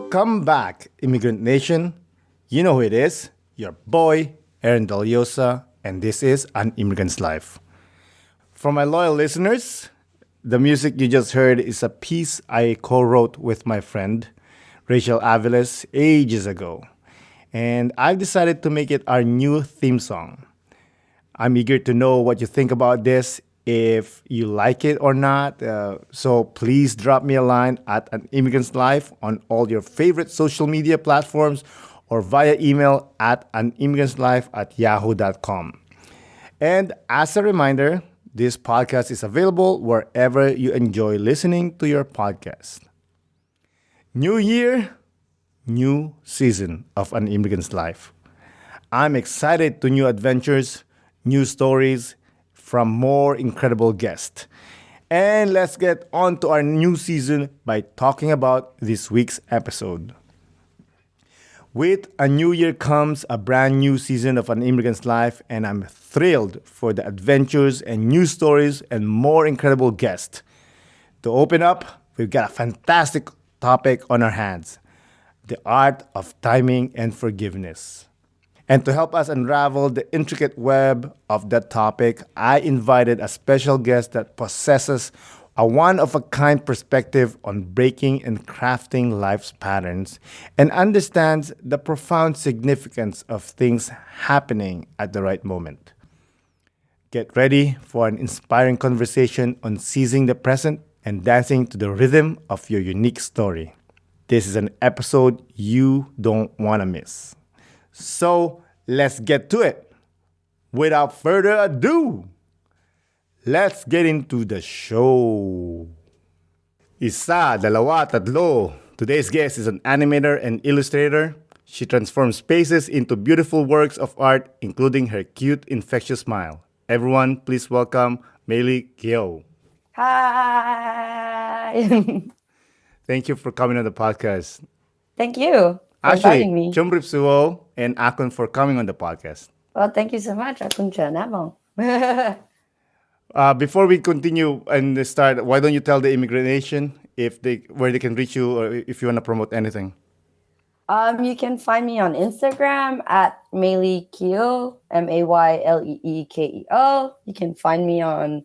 Welcome back, Immigrant Nation. You know who it is, your boy, Aaron Deliosa, and this is An Immigrant's Life. For my loyal listeners, the music you just heard is a piece I co-wrote with my friend, Rachel Aviles, ages ago. And I've decided to make it our new theme song. I'm eager to know what you think about this, if you like it or not. So please drop me a line at An Immigrant's Life on all your favorite social media platforms or via email at animmigrantslife@yahoo.com. And as a reminder, this podcast is available wherever you enjoy listening to your podcast. New year, new season of An Immigrant's Life. I'm excited to new adventures, new stories from more incredible guests. And let's get on to our new season by talking about this week's episode. With a new year comes a brand new season of An Immigrant's Life, and I'm thrilled for the adventures and new stories and more incredible guests. To open up, we've got a fantastic topic on our hands: the art of timing and forgiveness. And to help us unravel the intricate web of that topic, I invited a special guest that possesses a one of a kind perspective on breaking and crafting life's patterns and understands the profound significance of things happening at the right moment. Get ready for an inspiring conversation on seizing the present and dancing to the rhythm of your unique story. This is an episode you don't want to miss. So let's get to it. Without further ado, let's get into the show. Isa, dalawa, tatlo. Today's guest is an animator and illustrator. She transforms spaces into beautiful works of art, including her cute, infectious smile. Everyone, please welcome Maylee Keo. Hi. Thank you for coming on the podcast. Thank you for Actually, inviting me. Chumrip Suo and Akon for coming on the podcast. Well, thank you so much. Akun siya namo. Before we continue and start, why don't you tell the Immigrant Nation if they where they can reach you or if you want to promote anything? You can find me on Instagram at Maylee Keo, Mayleekeo. You can find me on,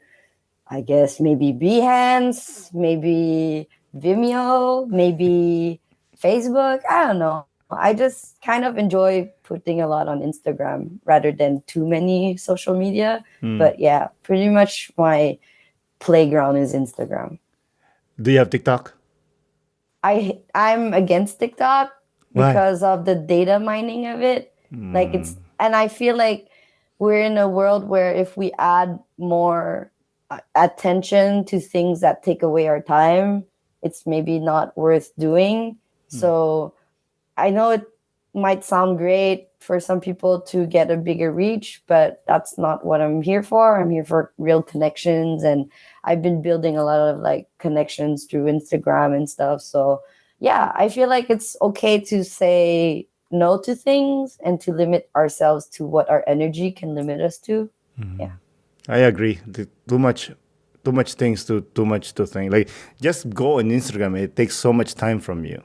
I guess, maybe Behance, maybe Vimeo, maybe Facebook. I don't know. I just kind of enjoy putting a lot on Instagram rather than too many social media. But yeah, pretty much my playground is Instagram. Do you have TikTok? I'm against TikTok Why? because of the data mining of it. Like and I feel like we're in a world where if we add more attention to things that take away our time, it's maybe not worth doing. So I know it might sound great for some people to get a bigger reach, but that's not what I'm here for. I'm here for real connections, and I've been building a lot of like connections through Instagram and stuff. So yeah, I feel like it's okay to say no to things and to limit ourselves to what our energy can limit us to. Yeah. I agree. Too much things to too much to think. Like just go on Instagram. It takes so much time from you.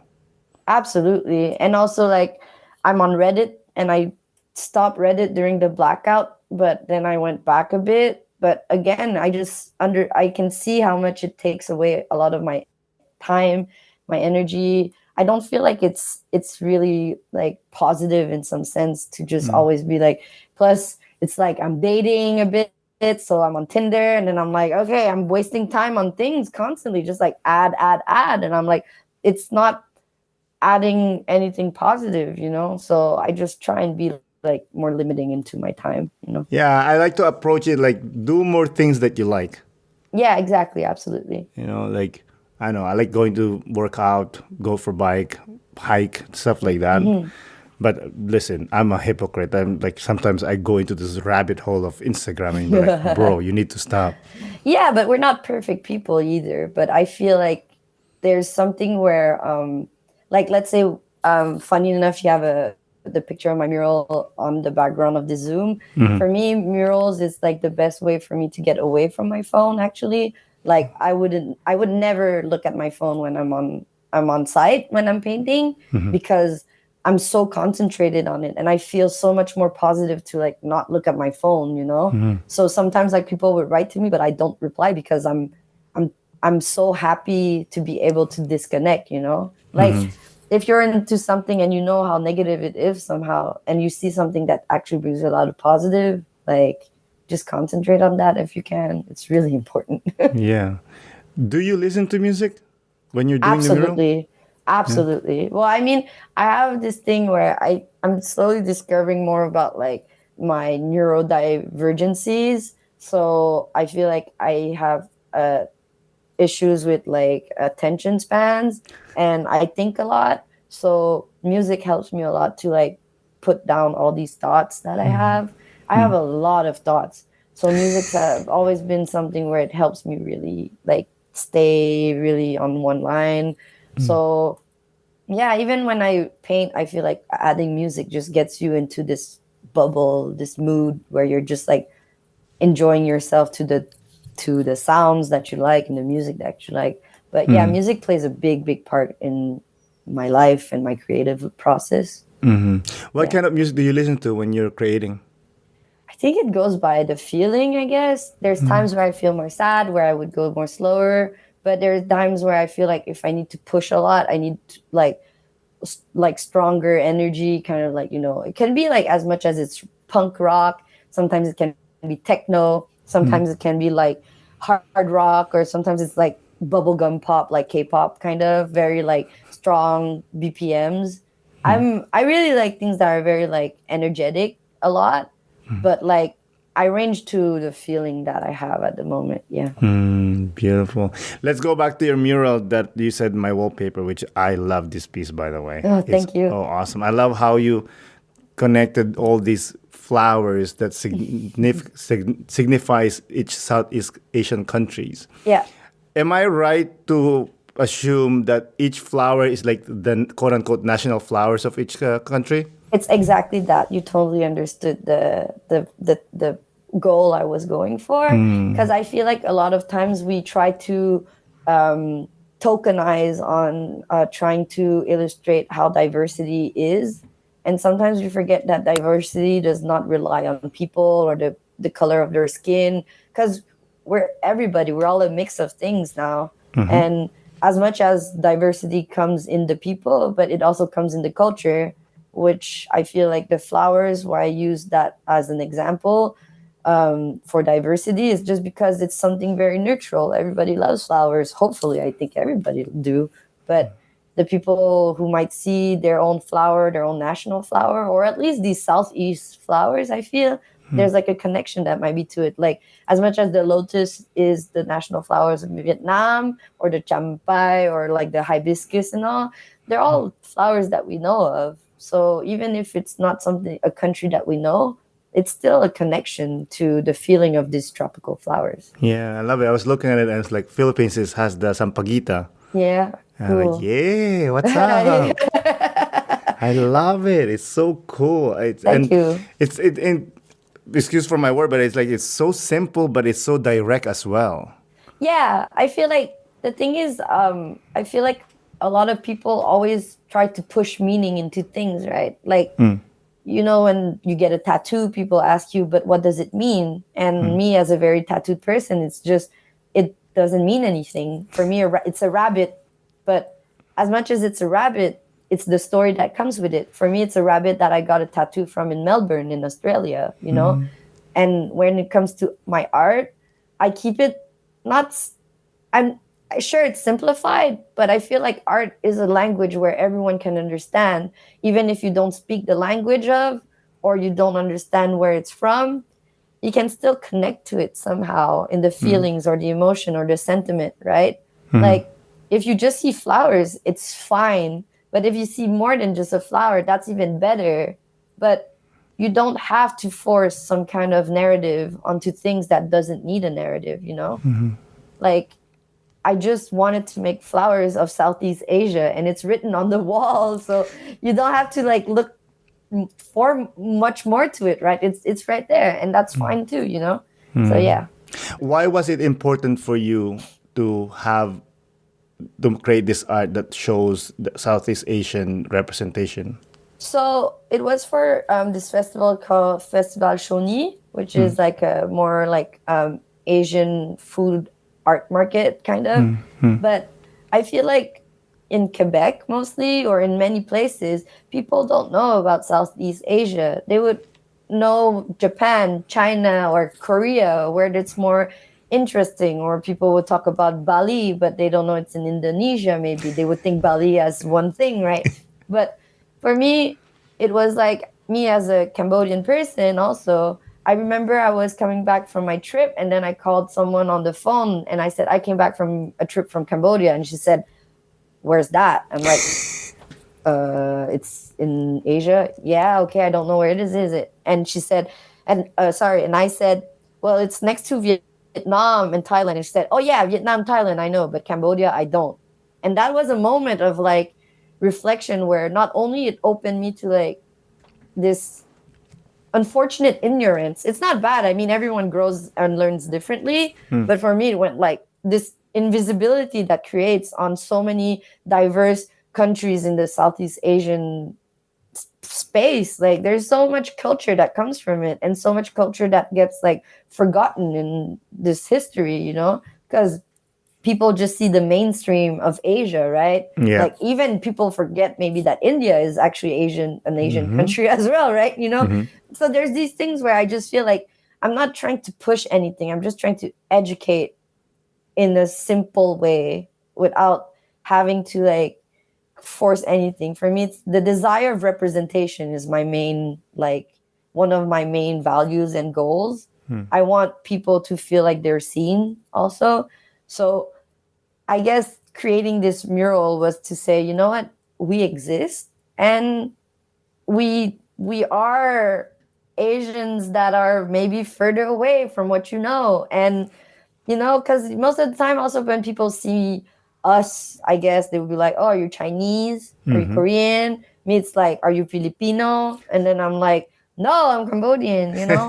Absolutely. And also like I'm on Reddit and I stopped Reddit during the blackout, but then I went back a bit. But again, I can see how much it takes away a lot of my time, my energy. I don't feel like it's really like positive in some sense to just always be like, plus it's like I'm dating a bit. So I'm on Tinder and then I'm like, okay, I'm wasting time on things constantly, just like add. And I'm like, it's not adding anything positive. So I just try and be like more limiting into my time. Yeah, I like to approach it like do more things that you like. Yeah, exactly. Absolutely. Like I know I like going to work out, go for bike, hike, stuff like that. But listen, I'm a hypocrite. I'm like sometimes I go into this rabbit hole of Instagram and be like, bro, you need to stop. Yeah, but we're not perfect people either. But I feel like there's something where, like, let's say, funny enough, you have the picture of my mural on the background of the Zoom. For me, murals is like the best way for me to get away from my phone. Actually, like I would never look at my phone when I'm on I'm on site when I'm painting, because I'm so concentrated on it, and I feel so much more positive to like not look at my phone, you know? So sometimes like people would write to me, but I don't reply because I'm I'm so happy to be able to disconnect, you know? Like if you're into something and you know how negative it is somehow, and you see something that actually brings a lot of positive, like just concentrate on that if you can. It's really important. Yeah. Do you listen to music when you're doing the mural? Absolutely. Yeah. Absolutely. Well, I mean, I have this thing where I'm slowly discovering more about like my neurodivergencies. So I feel like I have issues with like attention spans, and I think a lot. So music helps me a lot to like put down all these thoughts that I have. I have a lot of thoughts. So music's have always been something where it helps me really like stay really on one line. So yeah, even when I paint, I feel like adding music just gets you into this bubble, this mood where you're just like enjoying yourself to the sounds that you like and the music that you like. But yeah, music plays a big part in my life and my creative process. What Yeah. kind of music do you listen to when you're creating? I think it goes by the feeling, I guess. There's times where I feel more sad, where I would go more slower, but there's times where I feel like if I need to push a lot, I need to, like stronger energy, kind of like, you know, it can be like as much as it's punk rock, sometimes it can be techno, sometimes it can be like hard rock, or sometimes it's like bubblegum pop, like K-pop, kind of very like strong BPMs. I really like things that are very like energetic a lot, but like I range to the feeling that I have at the moment. Yeah. Beautiful. Let's go back to your mural that you said my wallpaper, which I love this piece, by the way. Oh, It's thank you. oh awesome. I love how you connected all these flowers that signifies each Southeast Asian countries. Yeah. Am I right to assume that each flower is like the quote unquote national flowers of each country? It's exactly that. You totally understood the goal I was going for. Because I feel like a lot of times we try to tokenize on trying to illustrate how diversity is, and sometimes we forget that diversity does not rely on people or the color of their skin. Because we're everybody. We're all a mix of things now, and as much as diversity comes in the people, but it also comes in the culture, which I feel like the flowers, why I use that as an example for diversity, is just because it's something very neutral. Everybody loves flowers. Hopefully, I think everybody do. But the people who might see their own flower, their own national flower, or at least these Southeast flowers, I feel there's like a connection that might be to it. Like as much as the lotus is the national flowers of Vietnam, or the champai, or like the hibiscus and all, they're all flowers that we know of. So even if it's not something a country that we know, it's still a connection to the feeling of these tropical flowers. Yeah, I love it. I was looking at it and it's like Philippines has the sampaguita. Yeah, And I'm like, cool. yeah, what's up? I love it. It's so cool. Thank you. And excuse for my word, but it's like it's so simple, but it's so direct as well. Yeah, I feel like the thing is, I feel like a lot of people always try to push meaning into things, right? Like, you know, when you get a tattoo, people ask you, but what does it mean? And me, as a very tattooed person, it's just, it doesn't mean anything. For me, it's a rabbit, but as much as it's a rabbit, it's the story that comes with it. For me, it's a rabbit that I got a tattoo from in Melbourne, in Australia, you know? And when it comes to my art, I keep it not, I'm sure it's simplified, but I feel like art is a language where everyone can understand, even if you don't speak the language of, or you don't understand where it's from, you can still connect to it somehow in the feelings or the emotion or the sentiment, right? Like if you just see flowers, it's fine. But if you see more than just a flower, that's even better. But you don't have to force some kind of narrative onto things that doesn't need a narrative, you know? Like I just wanted to make flowers of Southeast Asia, and it's written on the wall. So you don't have to like look for much more to it, right? It's right there, and that's fine too, you know? So yeah. Why was it important for you to have to create this art that shows the Southeast Asian representation? So it was for this festival called Festival Shoni, which is like a more like Asian food art market kind of. But I feel like in Quebec mostly, or in many places, people don't know about Southeast Asia. They would know Japan, China, or Korea, where it's more interesting, or people would talk about Bali, but they don't know it's in Indonesia. Maybe they would think Bali as one thing, right? But for me, it was like me as a Cambodian person also. I remember I was coming back from my trip, and then I called someone on the phone and I said, I came back from a trip from Cambodia. And she said, where's that? I'm like, it's in Asia. Yeah, okay, I don't know where it is it? And she said, and sorry, and I said, well, it's next to Vietnam and Thailand. And she said, oh yeah, Vietnam, Thailand, I know, but Cambodia, I don't. And that was a moment of like reflection where not only it opened me to like this unfortunate ignorance. It's not bad. I mean, everyone grows and learns differently. But for me, it went like this invisibility that creates on so many diverse countries in the Southeast Asian space. Like, there's so much culture that comes from it, and so much culture that gets like forgotten in this history, you know? Because people just see the mainstream of Asia, right? Yeah. Like even people forget maybe that India is actually an Asian country as well, right? You know? So there's these things where I just feel like I'm not trying to push anything. I'm just trying to educate in a simple way without having to like force anything. For me, it's the desire of representation is my main, like one of my main values and goals. I want people to feel like they're seen also. So I guess creating this mural was to say, you know what, we exist, and we are Asians that are maybe further away from what you know. And you know, because most of the time also when people see us, I guess they would be like, oh, are you Chinese, are you Korean? Me, it's like, are you Filipino? And then I'm like, no, I'm Cambodian, you know.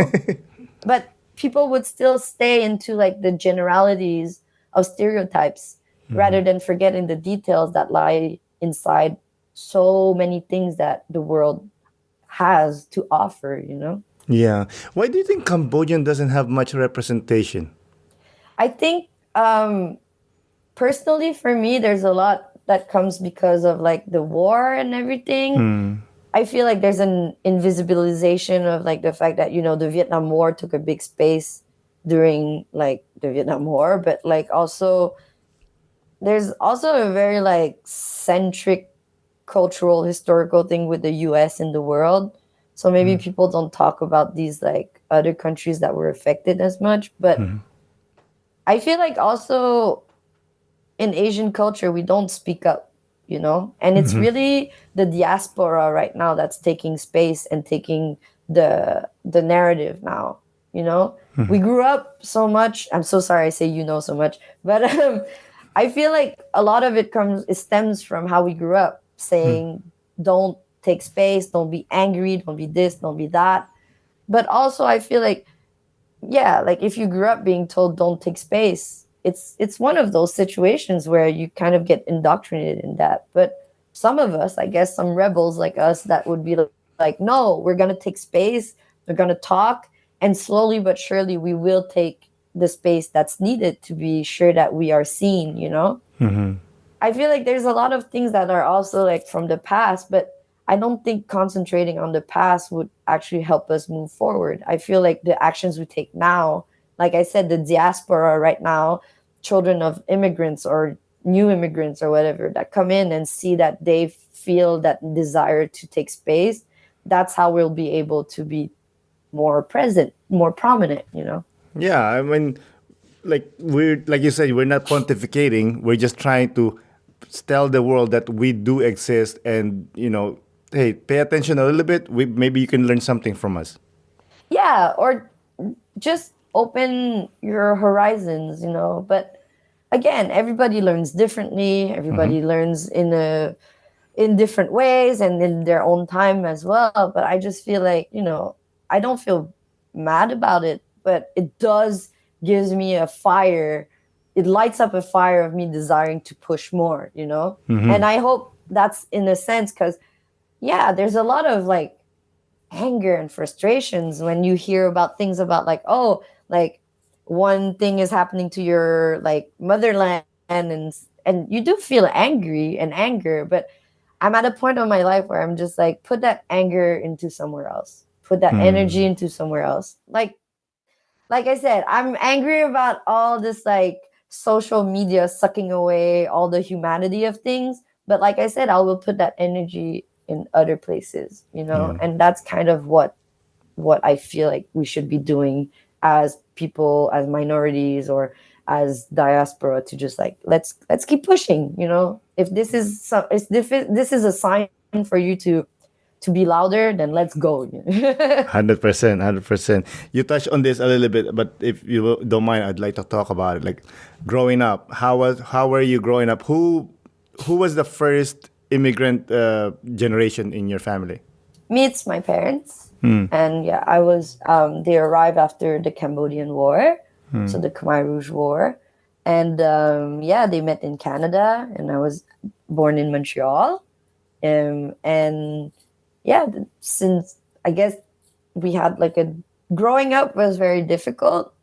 But people would still stay into like the generalities of stereotypes rather than forgetting the details that lie inside so many things that the world has to offer, you know? Yeah. Why do you think Cambodian doesn't have much representation? I think personally for me, there's a lot that comes because of like the war and everything. I feel like there's an invisibilization of like the fact that, you know, the Vietnam War took a big space during like the Vietnam War, but like also there's also a very like centric cultural historical thing with the US in the world. So maybe people don't talk about these like other countries that were affected as much. But I feel like also in Asian culture, we don't speak up, you know? And it's really the diaspora right now that's taking space and taking the narrative now, you know? We grew up so much. I'm so sorry I say you know so much, but I feel like a lot of it stems from how we grew up saying, don't take space, don't be angry, don't be this, don't be that. But also I feel like, yeah, like if you grew up being told don't take space, it's one of those situations where you kind of get indoctrinated in that. But some of us, I guess some rebels like us that would be like, no, we're gonna take space, we're gonna talk, and slowly but surely we will take the space that's needed to be sure that we are seen, you know? I feel like there's a lot of things that are also like from the past, but I don't think concentrating on the past would actually help us move forward. I feel like the actions we take now, like I said, the diaspora right now, children of immigrants or new immigrants or whatever that come in and see that they feel that desire to take space, that's how we'll be able to be more present, more prominent, you know? Yeah, I mean, like you said, we're not pontificating. We're just trying to tell the world that we do exist, and hey, pay attention a little bit. Maybe you can learn something from us. Yeah, or just open your horizons, you know. But again, everybody learns differently. Everybody learns in different ways and in their own time as well. But I just feel like, you know, I don't feel mad about it, but it does gives me a fire it lights up a fire of me desiring to push more, you know? And I hope that's in a sense, because yeah, there's a lot of like anger and frustrations when you hear about things about like, oh, like one thing is happening to your like motherland, and you do feel angry and anger, but I'm at a point of my life where I'm just like, put that anger into somewhere else, put that energy Mm. into somewhere else. Like I said, I'm angry about all this like social media sucking away all the humanity of things. But like I said, I will put that energy in other places, you know, Yeah. and that's kind of what I feel like we should be doing as people, as minorities, or as diaspora, to just like let's keep pushing. You know, if this is if this is a sign for you to be louder, then let's go. 100%, 100%. You touched on this a little bit, but if you don't mind, I'd like to talk about it. Like growing up, how were you growing up? Who was the first immigrant generation in your family? Meets my parents, and yeah, I was. They arrived after the Cambodian War, so the Khmer Rouge War, and yeah, they met in Canada, and I was born in Montreal, and yeah, since I guess we had like a growing up was very difficult.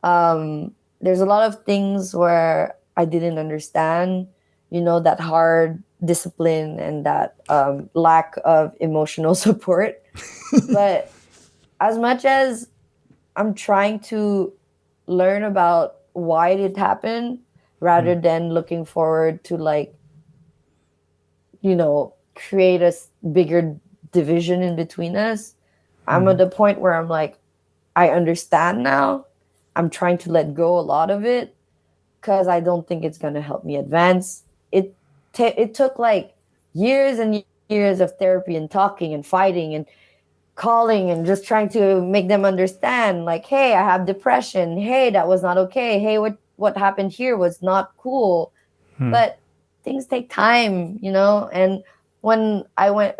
There's a lot of things where I didn't understand, you know, that hard discipline and that lack of emotional support. But as much as I'm trying to learn about why it happened rather than looking forward to like, you know, create a bigger division in between us, I'm at the point where I'm like, I understand now. I'm trying to let go a lot of it because I don't think it's going to help me advance. It took like years and years of therapy and talking and fighting and calling and just trying to make them understand like, hey, I have depression. Hey, that was not okay. Hey, what happened here was not cool. But things take time, you know. And when I went,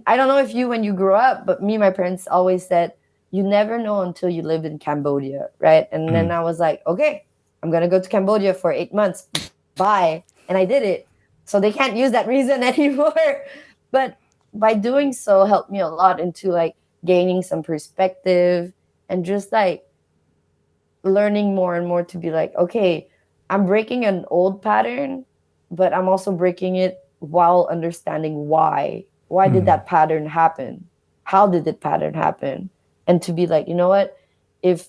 I don't know if you, when you grew up, but me, my parents always said, you never know until you lived in Cambodia, right? And then I was like, okay, I'm gonna go to Cambodia for 8 months. Bye. And I did it. So they can't use that reason anymore. But by doing so helped me a lot into like gaining some perspective and just like learning more and more to be like, okay, I'm breaking an old pattern, but I'm also breaking it while understanding why. Why did that pattern happen? How did that pattern happen? And to be like, you know what? If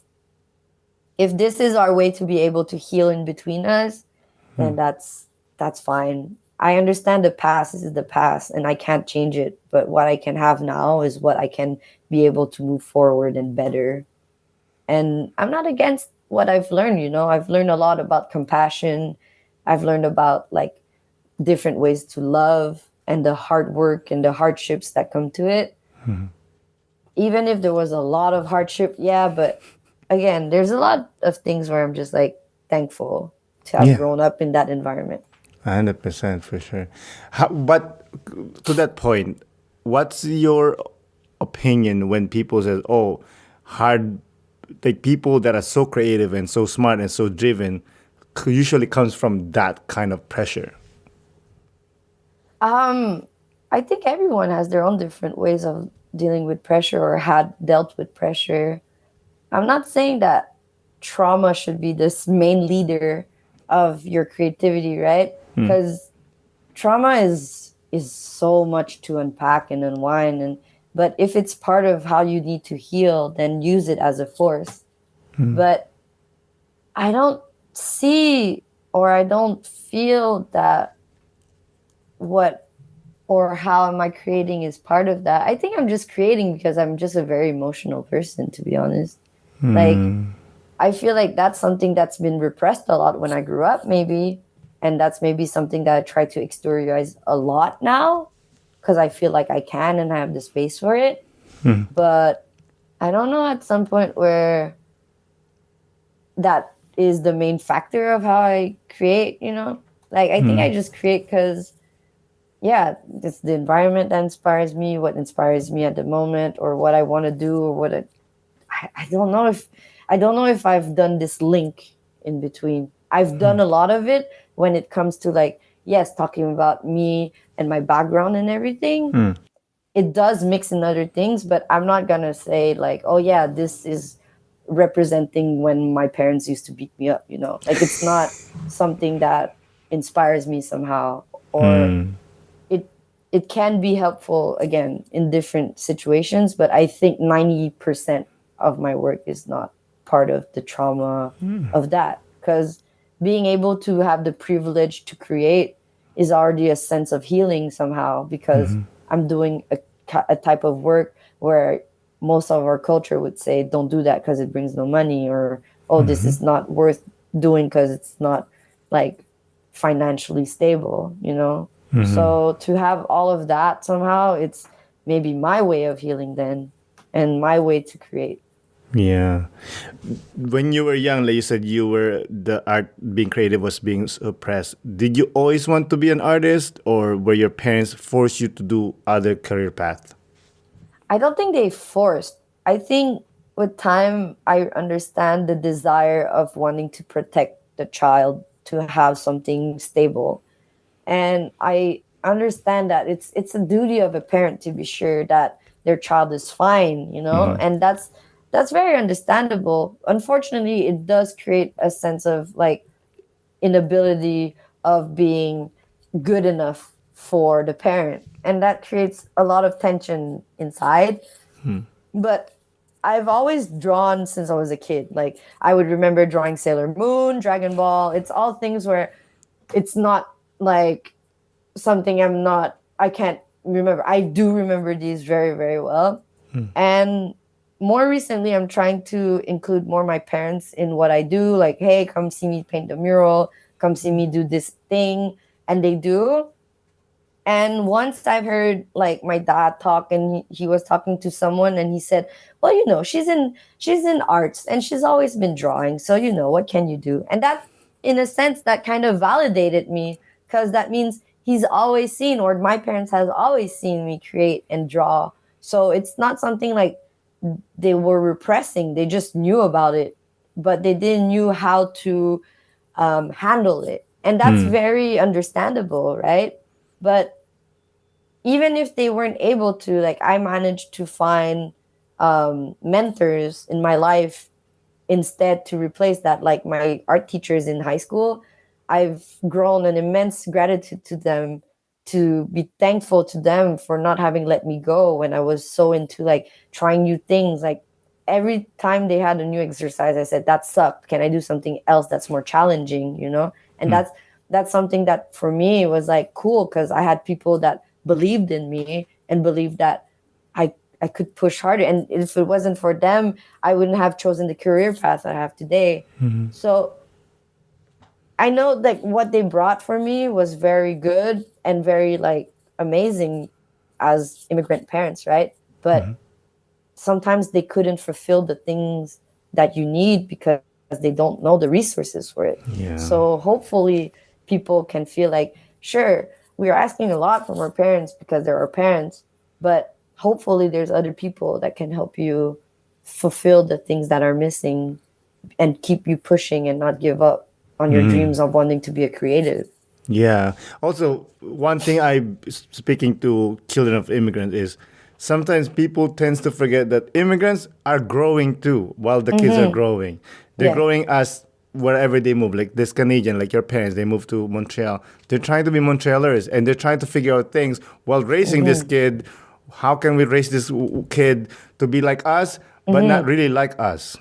if this is our way to be able to heal in between us, then that's fine. I understand the past is the past and I can't change it, but what I can have now is what I can be able to move forward and better. And I'm not against what I've learned, you know. I've learned a lot about compassion. I've learned about like different ways to love and the hard work and the hardships that come to it. Even if there was a lot of hardship, yeah, but again, there's a lot of things where I'm just like thankful to have Yeah, grown up in that environment. 100% for sure. But to that point, what's your opinion when people say, "Oh, hard," like people that are so creative and so smart and so driven, usually comes from that kind of pressure. Um, I think everyone has their own different ways of dealing with pressure or had dealt with pressure. I'm not saying that trauma should be this main leader of your creativity, right? Because trauma is so much to unpack and unwind, and but if it's part of how you need to heal, then use it as a force. But I don't see or I don't feel that what or how am I creating is part of that. I think I'm just creating because I'm just a very emotional person, to be honest. Like, I feel like that's something that's been repressed a lot when I grew up, maybe. And that's maybe something that I try to exteriorize a lot now because I feel like I can and I have the space for it. But I don't know at some point where that is the main factor of how I create, you know? Like, I think I just create because yeah, it's the environment that inspires me, what inspires me at the moment, or what I want to do, or I don't know if I've done this link in between. I've done a lot of it when it comes to like, yes, talking about me and my background and everything. It does mix in other things, but I'm not gonna say like, oh yeah, this is representing when my parents used to beat me up, you know? Like it's not something that inspires me somehow, or it it can be helpful again in different situations, but I think 90% of my work is not part of the trauma of that, because being able to have the privilege to create is already a sense of healing somehow, because I'm doing a type of work where most of our culture would say don't do that because it brings no money, or oh, this is not worth doing because it's not like financially stable, you know. So to have all of that somehow, it's maybe my way of healing then, and my way to create. Yeah. When you were young, like you said, you were the art being creative was being suppressed. Did you always want to be an artist, or were your parents forced you to do other career path? I don't think they forced. I think with time, I understand the desire of wanting to protect the child to have something stable. And I understand that it's a duty of a parent to be sure that their child is fine, you know? And that's very understandable. Unfortunately, it does create a sense of like inability of being good enough for the parent. And that creates a lot of tension inside. But I've always drawn since I was a kid. Like I would remember drawing Sailor Moon, Dragon Ball. It's all things where it's not like something I can't remember. I do remember these very, very well. And more recently, I'm trying to include more my parents in what I do. Like, hey, come see me paint a mural, come see me do this thing. And they do. And once I've heard like my dad talk, and he was talking to someone, and he said, well, you know, she's in arts and she's always been drawing. So, you know, what can you do? And that, in a sense, that kind of validated me, because that means he's always seen, or my parents has always seen me create and draw. So it's not something like they were repressing. They just knew about it, but they didn't knew how to handle it. And that's very understandable, right? But even if they weren't able to, like, I managed to find mentors in my life instead to replace that. Like my art teachers in high school, I've grown an immense gratitude to them, to be thankful to them for not having let me go when I was so into like trying new things. Like every time they had a new exercise, I said, that sucked, can I do something else that's more challenging, you know? And that's something that for me was like cool, because I had people that believed in me and believed that I could push harder. And if it wasn't for them, I wouldn't have chosen the career path I have today. So I know like what they brought for me was very good and very like amazing as immigrant parents, right? But sometimes they couldn't fulfill the things that you need because they don't know the resources for it. Yeah. So hopefully people can feel like, sure, we are asking a lot from our parents because they're our parents, but hopefully there's other people that can help you fulfill the things that are missing and keep you pushing and not give up on your dreams of wanting to be a creative. Yeah. Also, one thing I speaking to children of immigrants is sometimes people tends to forget that immigrants are growing too while the kids are growing. They're Yeah. growing as wherever they move. Like this Canadian, like your parents, they moved to Montreal. They're trying to be Montrealers and they're trying to figure out things while raising this kid. How can we raise this kid to be like us, but not really like us?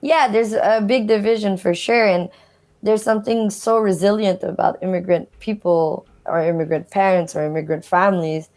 Yeah, there's a big division for sure. And there's something so resilient about immigrant people or immigrant parents or immigrant families.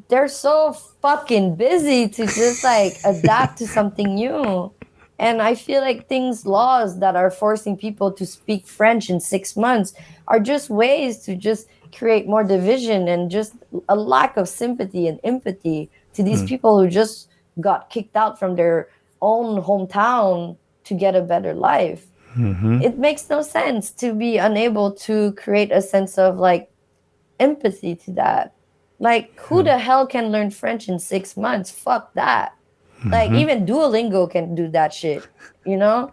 They're so fucking busy to just like adapt to something new. And I feel like laws that are forcing people to speak French in 6 months are just ways to just create more division and just a lack of sympathy and empathy to these people who just got kicked out from their own hometown to get a better life. It makes no sense to be unable to create a sense of like empathy to that. Like, who the hell can learn French in 6 months? Fuck that. Like, even Duolingo can do that shit, you know?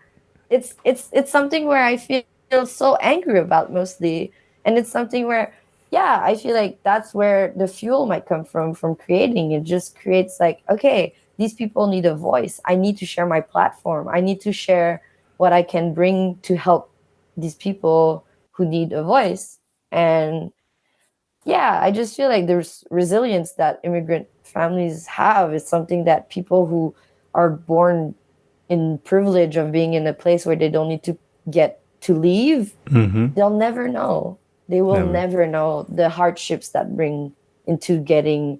it's something where I feel so angry about mostly, and it's something where, yeah, I feel like that's where the fuel might come from creating. It just creates like, okay, these people need a voice. I need to share my platform. I need to share what I can bring to help these people who need a voice. And yeah, I just feel like there's resilience that immigrant families have. It's something that people who are born in privilege of being in a place where they don't need to get to leave, Mm-hmm. they'll never know. They will Never. never know the hardships that bring into getting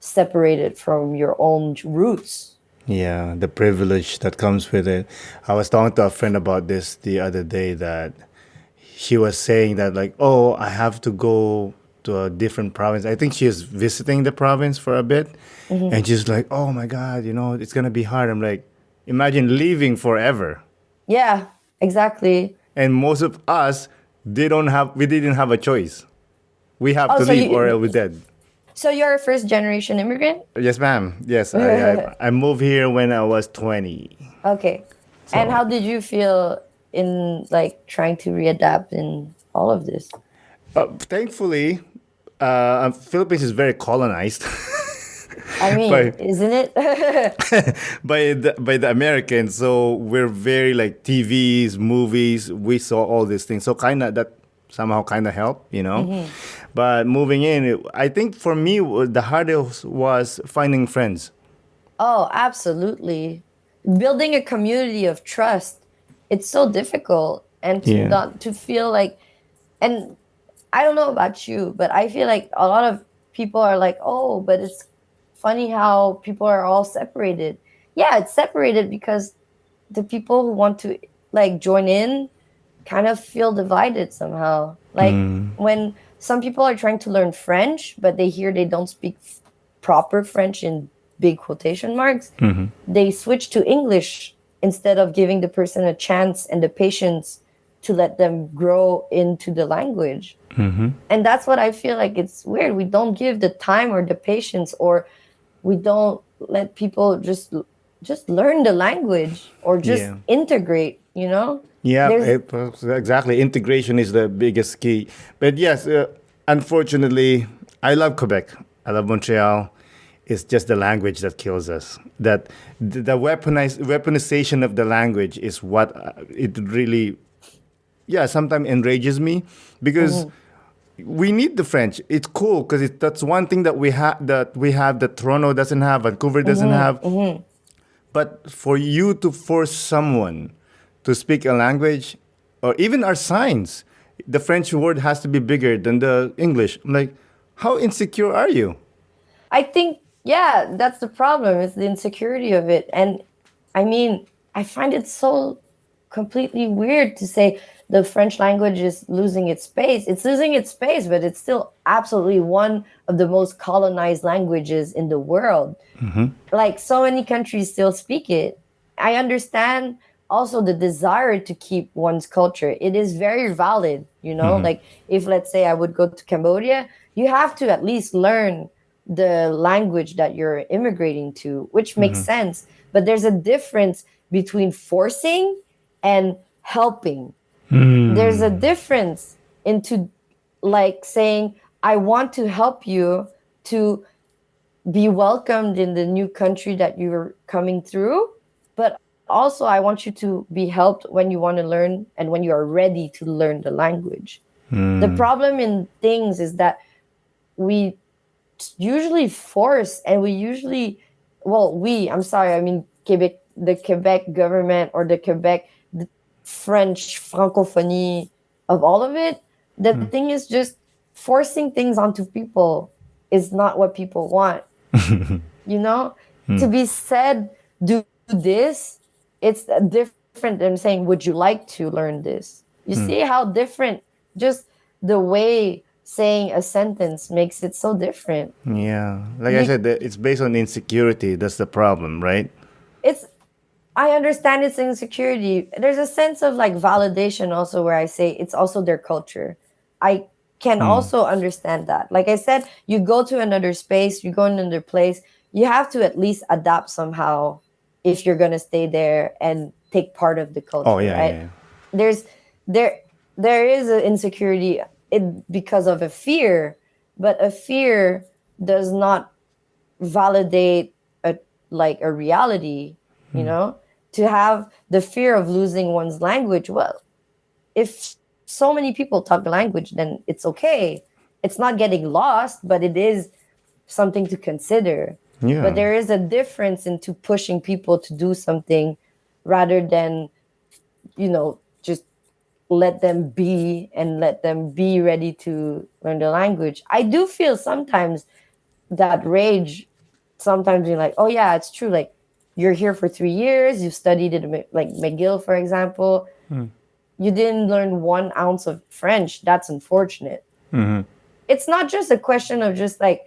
separated from your own roots. Yeah, the privilege that comes with it. I was talking to a friend about this the other day that she was saying that like, oh, I have to go to a different province. I think she is visiting the province for a bit, Hmm. and she's like, oh my god, it's gonna be hard. I'm like, imagine leaving forever. Yeah, exactly. And most of us, we didn't have a choice. We have Oh, to so leave or you, we're dead. so you're a first generation immigrant? Yes, ma'am. Yes, I moved here when I was 20. Okay. And So how did you feel in like trying to readapt in all of this? thankfully, Philippines is very colonized I mean, by isn't it? by the Americans. So we're very like TVs, movies. We saw all these things. So kind of that somehow kind of helped. Hmm. But moving in, I think for me the hardest was finding friends. Oh, absolutely. Building a community of trust, it's so difficult. And to Yeah. not to feel like, and I don't know about you, but I feel like a lot of people are like, oh, but it's funny how people are all separated. Yeah, it's separated because the people who want to like join in kind of feel divided somehow. Like when some people are trying to learn French, but they hear they don't speak proper French in big quotation marks, they switch to English instead of giving the person a chance and the patience to let them grow into the language. And that's what I feel like it's weird. We don't give the time or the patience, or we don't let people just learn the language or just Yeah. integrate, you know? Yeah, There's exactly. Integration is the biggest key. But yes, unfortunately, I love Quebec. I love Montreal. It's just the language that kills us. That the weaponization of the language is what it really, yeah, sometimes enrages me because Mhm, we need the French. It's cool because that's one thing that Toronto doesn't have, Vancouver doesn't mhm, have. mhm. But for you to force someone to speak a language, or even our signs, the French word has to be bigger than the English. I'm like, how insecure are you? I think, yeah, that's the problem. It's the insecurity of it. And I mean, I find it so completely weird to say the French language is losing its space. It's losing its space, but it's still absolutely one of the most colonized languages in the world. Like so many countries still speak it. I understand also the desire to keep one's culture. It is very valid, you know? Like if let's say I would go to Cambodia, you have to at least learn the language that you're immigrating to, which makes sense. But there's a difference between forcing and helping. There's a difference into like saying, I want to help you to be welcomed in the new country that you're coming through, but also I want you to be helped when you want to learn and when you are ready to learn the language. The problem in things is that we usually force and we usually, well, I'm sorry, I mean Quebec, the Quebec government or the Quebec the French francophonie of all of it. The thing is just forcing things onto people is not what people want, you know. To be said, do this, it's different than saying, would you like to learn this? You see how different just the way saying a sentence makes it so different. Yeah, like I You said, it's based on insecurity. That's the problem, right? it's I understand it's insecurity. There's a sense of like validation also where I say it's also their culture. I can also understand that. Like I said, you go to another space, you go in another place, you have to at least adapt somehow. if you're going to stay there and take part of the Oh culture, yeah, right? yeah, There's there there is an insecurity because of a fear, but a fear does not validate a like a reality, you know? To have the fear of losing one's language, well, if so many people talk the language, then it's okay. It's not getting lost, but it is something to consider. But yeah, there is a difference into pushing people to do something rather than, just let them be and let them be ready to learn the language. I do feel sometimes that rage, sometimes you're like, oh yeah, it's true. Like, you're here for 3 years, you've studied it, like McGill, for example. You didn't learn 1 ounce of French. That's unfortunate. It's not just a question of just like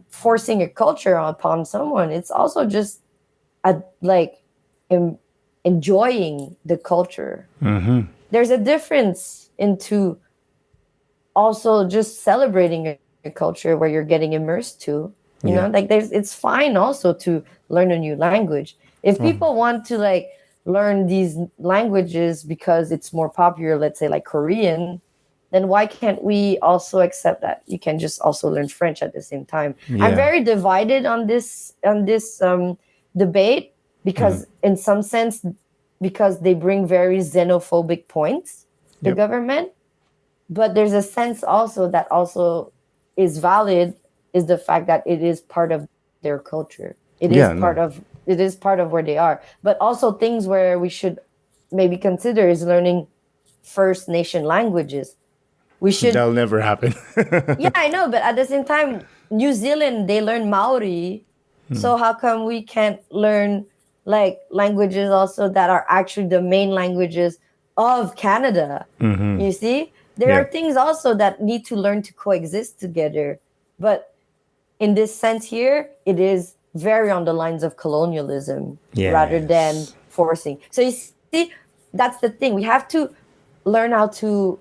forcing a culture upon someone. It's also just like em- enjoying the culture. There's a difference into also just celebrating a culture where you're getting immersed to. yeah. Like it's fine also to learn a new language. If people want to like learn these languages because it's more popular, let's say like Korean, then why can't we also accept that you can just also learn French at the same time? I'm Yeah. very divided on this debate, because in some sense, because they bring very xenophobic points, the Yep. government. But there's a sense also that also is valid, is the fact that it is part of their culture. Yeah. No. It is part of where they are. But also things where we should maybe consider is learning First Nation languages. We should. That'll never happen. Yeah, I know, but at the same time, New Zealand, they learn Maori. So how come we can't learn like languages also that are actually the main languages of Canada? You see? There are Yeah. things also that need to learn to coexist together. But in this sense here, it is very on the lines of colonialism rather than Yes. forcing. So you see, that's the thing. We have to learn how to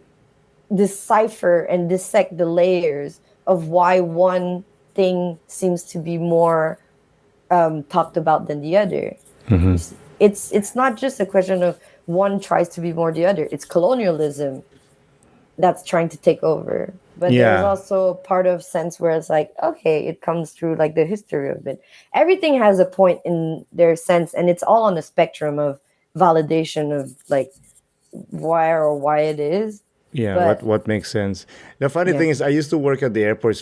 decipher and dissect the layers of why one thing seems to be more talked about than the other. You see, it's not just a question of one tries to be more the other. It's colonialism that's trying to take over. But there's Yeah. also part of sense where it's like, okay, it comes through like the history of it. Everything has a point in their sense, and it's all on the spectrum of validation of like why it is. Yeah. What But What makes sense? The funny yeah. thing is, I used to work at the airport.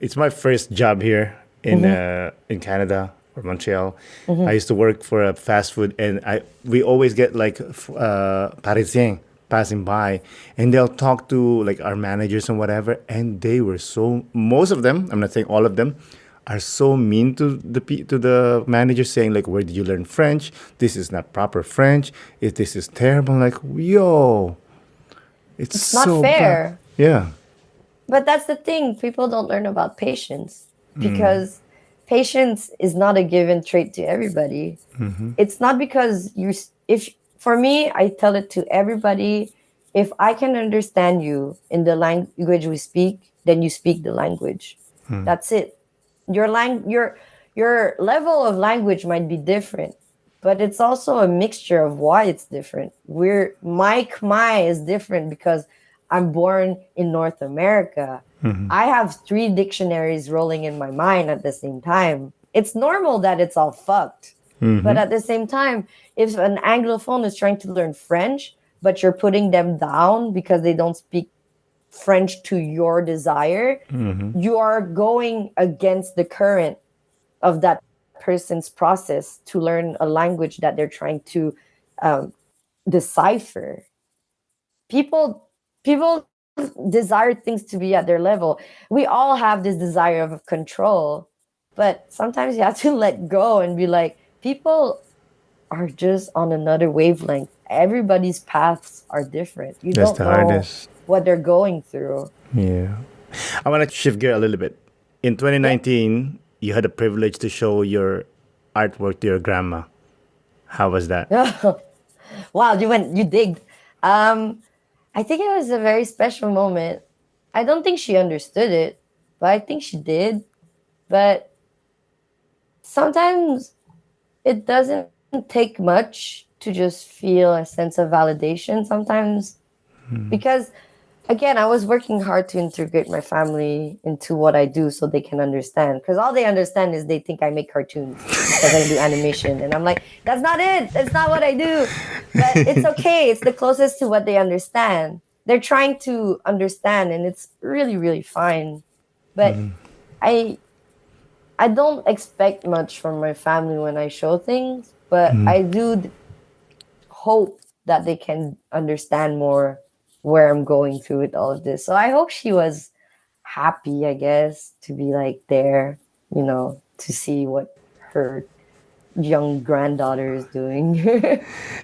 It's my first job here Mm-hmm. in Canada or Montreal. I Mm-hmm. used to work for a fast food, and I we always get like Parisiens passing by, and they'll talk to like our managers and whatever, and they were so, most of them, I'm not saying all of them, are so mean to to the managers, saying like, where did you learn French? This is not proper French. If this is terrible, like, yo, it's It's not so bad. fair. Yeah. But that's the thing. People don't learn about patience because patience is not a given trait to everybody. It's not because if for me, I tell it to everybody, if I can understand you in the language we speak, then you speak the language. That's it. Your level of language might be different, but it's also a mixture of why it's different. We're my Khmer is different because I'm born in North America. I have three dictionaries rolling in my mind at the same time. It's normal that it's all fucked. But at the same time, if an Anglophone is trying to learn French, but you're putting them down because they don't speak French to your desire, you are going against the current of that person's process to learn a language that they're trying to um, decipher. People desire things to be at their level. We all have this desire of control, but sometimes you have to let go and be like, people are just on another wavelength. Everybody's paths are different. You That's don't the know hardest. what they're going through. Yeah. I want to shift gear a little bit. In Yeah. 2019, you had the privilege to show your artwork to your grandma. How was that? Wow, you digged. Um, I think it was a very special moment. I don't think she understood it, but I think she did. But sometimes it doesn't take much to just feel a sense of validation sometimes, because again, I was working hard to integrate my family into what I do so they can understand. Because all they understand is they think I make cartoons because I do animation. And I'm like, that's not it. That's not what I do. But it's okay. It's the closest to what they understand. They're trying to understand, and it's really, really fine. But I I don't expect much from my family when I show things, but I do hope that they can understand more where I'm going through with all of this. So I hope she was happy, I guess, to be like there, to see what her young granddaughter is doing.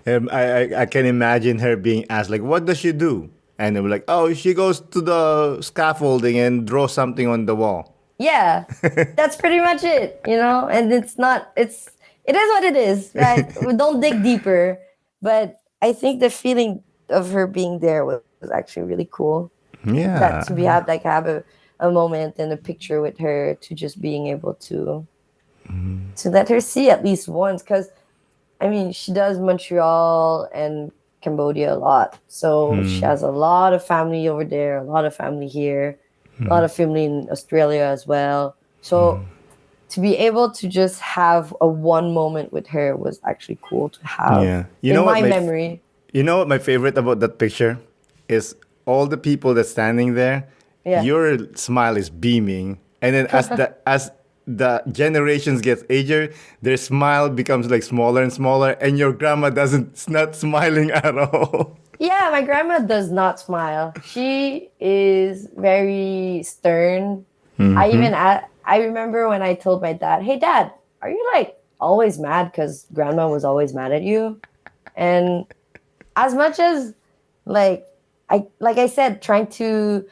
I can imagine her being asked like, "What does she do?" And they were like, "Oh, she goes to the scaffolding and draw something on the wall." Yeah, that's pretty much it. And it is what it is, right? We don't dig deeper, but I think the feeling of her being there was actually really cool. That Yeah, to be have a moment and a picture with her, to just being able to let her see at least once, because I mean, she does Montreal and Cambodia a lot. So she has a lot of family over there, a lot of family here, a lot of family in Australia as well. So to be able to just have a one moment with her was actually cool to have yeah. in my memory. You know what my favorite about that picture is all the people that's standing there. Yeah. Your smile is beaming, and then as the generations get ager, their smile becomes like smaller and smaller, and your grandma doesn't it's not smiling at all. Yeah, my grandma does not smile. She is very stern. I remember when I told my dad, "Hey dad, are you like always mad cuz grandma was always mad at you?" And as much as like I said, trying to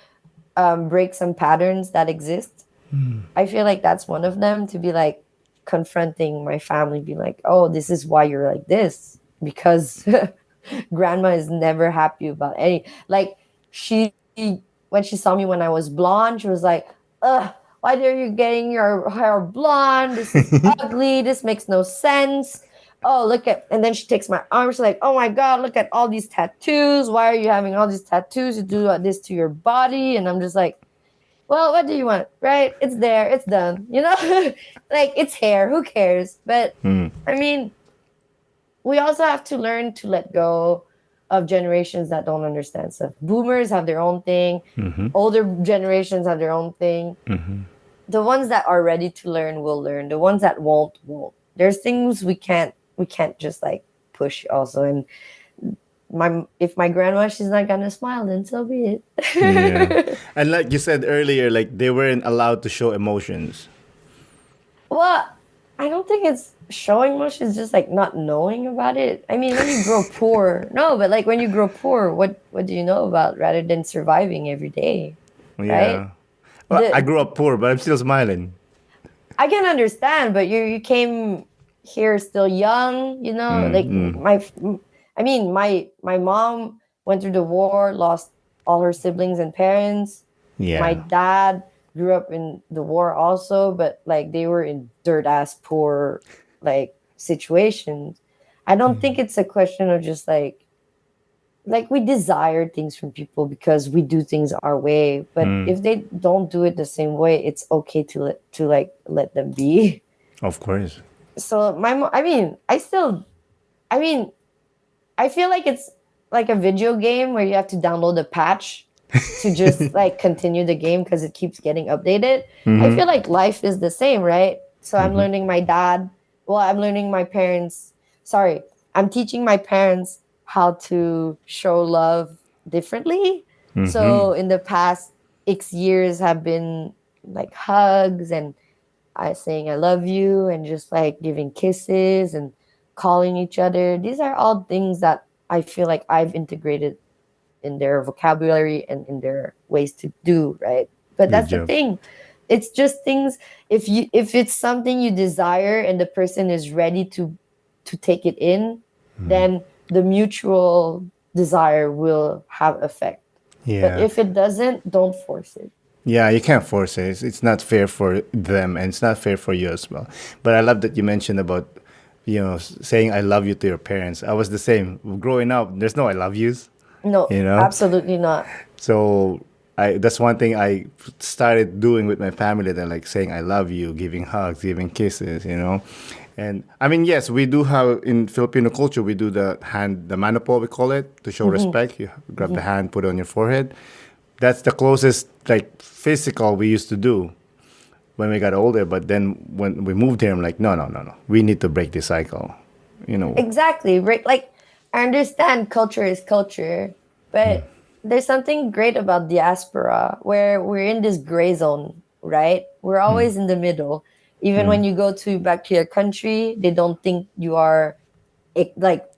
break some patterns that exist, I feel like that's one of them, to be like confronting my family, be like, "Oh, this is why you're like this, because grandma is never happy about any, like, she when she saw me when I was blonde, she was like, ugh, why are you getting your hair blonde? This is ugly. This makes no sense. Oh, look at," and then she takes my arm. She's like, "Oh my God, look at all these tattoos. Why are you having all these tattoos? You do this to your body." And I'm just like, well, what do you want? Right? It's there. It's done. Like, it's hair. Who cares? But I mean, we also have to learn to let go of generations that don't understand stuff. Boomers have their own thing. Older generations have their own thing. The ones that are ready to learn will learn. The ones that won't. There's things we can't just like push also. And if my grandma, she's not gonna smile, then so be Yeah, it. and like you said earlier, like they weren't allowed to show emotions. Well, I don't think it's showing much. It's just like not knowing about it. I mean, when you grow poor, no, but like when you grow poor, what do you know about, rather than surviving every day, right? Yeah. Well, I The grew up poor, but I'm still smiling. I can understand, but you came here still young, like I mean, my mom went through the war, lost all her siblings and parents. My Yeah. dad grew up in the war also, but like they were in dirt ass poor like situations. I don't think it's a question of just like we desire things from people because we do things our way, but if they don't do it the same way, it's okay to let them be. Of course. So I mean, I mean, I feel like it's like a video game where you have to download a patch to just like continue the game because it keeps getting updated. I feel like life is the same, right? So I'm learning my dad, well, I'm learning my parents, sorry, I'm teaching my parents how to show love differently. So in the past X years have been like hugs and I saying I love you and just like giving kisses and calling each other. These are all things that I feel like I've integrated in their vocabulary and in their ways to do, right? But Good that's the job. thing. It's just things, if it's something you desire and the person is ready to take it in, then the mutual desire will have effect. But Yeah. if it doesn't, don't force it. Yeah, you can't force it. It's not fair for them and it's not fair for you as well. But I love that you mentioned about saying I love you to your parents. I was the same. Growing up, there's no I love yous, No, you know? absolutely not. So that's one thing I started doing with my family. They're like saying I love you, giving hugs, giving kisses. And I mean, yes, we do have in Filipino culture, we do the manopo, we call it, to show respect. You grab the hand, put it on your forehead. That's the closest like physical we used to do when we got older. But then when we moved here, I'm like, no, no, no, no. We need to break this cycle. You know. Exactly. Right. Like, I understand culture is culture, but there's something great about diaspora where we're in this gray zone, right? We're always in the middle. Even when you go to back to your country, they don't think you are like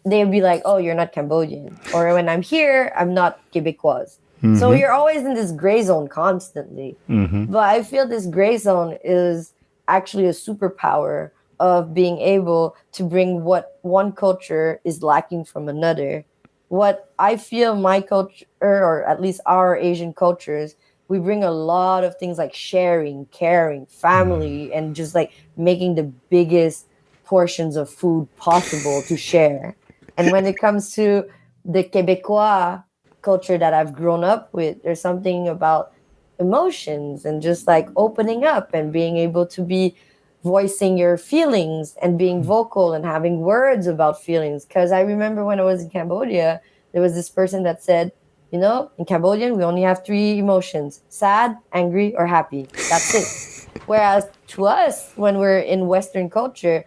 they'll be like, "Oh, you're not Cambodian," or when I'm here, I'm not Quebecois. So you're always in this gray zone constantly. But I feel this gray zone is actually a superpower of being able to bring what one culture is lacking from another. What I feel my culture, or at least our Asian cultures, we bring a lot of things like sharing, caring, family, and just like making the biggest portions of food possible to share. And when it comes to the Quebecois culture that I've grown up with, there's something about emotions and just like opening up and being able to be voicing your feelings and being vocal and having words about feelings. Because I remember when I was in Cambodia, there was this person that said, in Cambodian, we only have three emotions: sad, angry, or happy. That's it. Whereas to us, when we're in Western culture,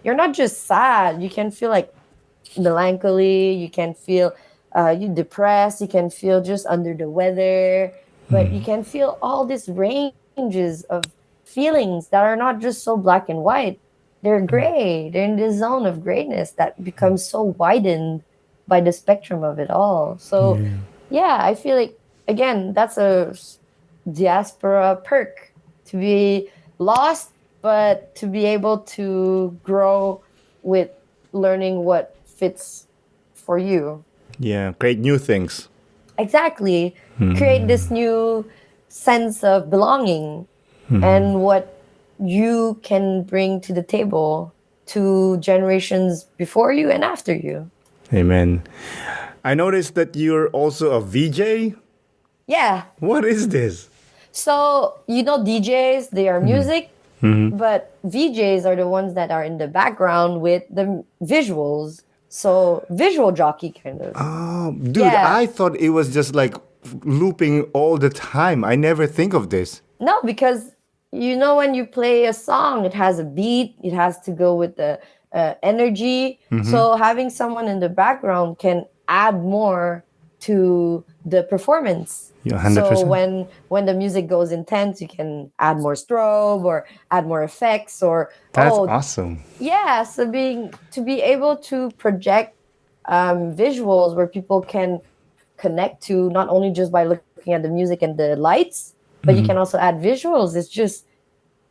you're not just sad. You can feel like melancholy. You can feel you depressed. You can feel just under the weather. But you can feel all these ranges of feelings that are not just so black and white. They're gray. They're in this zone of grayness that becomes so widened by the spectrum of it all. So, yeah, I feel like, again, that's a diaspora perk to be lost, but to be able to grow with learning what fits for you. Yeah, create new things. Exactly. Create this new sense of belonging and what you can bring to the table to generations before you and after you. Amen. I noticed that you're also a VJ. Yeah. What is this? So, DJs, they are music, but VJs are the ones that are in the background with the visuals. So, visual jockey kind of. Oh, dude, Yeah. I thought it was just like looping all the time. I never think of this. No, because when you play a song, it has a beat, it has to go with the energy. So having someone in the background can add more to the performance. Yeah, So 100%. when the music goes intense, you can add more strobe or add more effects or That's awesome. yeah. So to be able to project visuals where people can connect to not only just by looking at the music and the lights, but you can also add visuals. It's just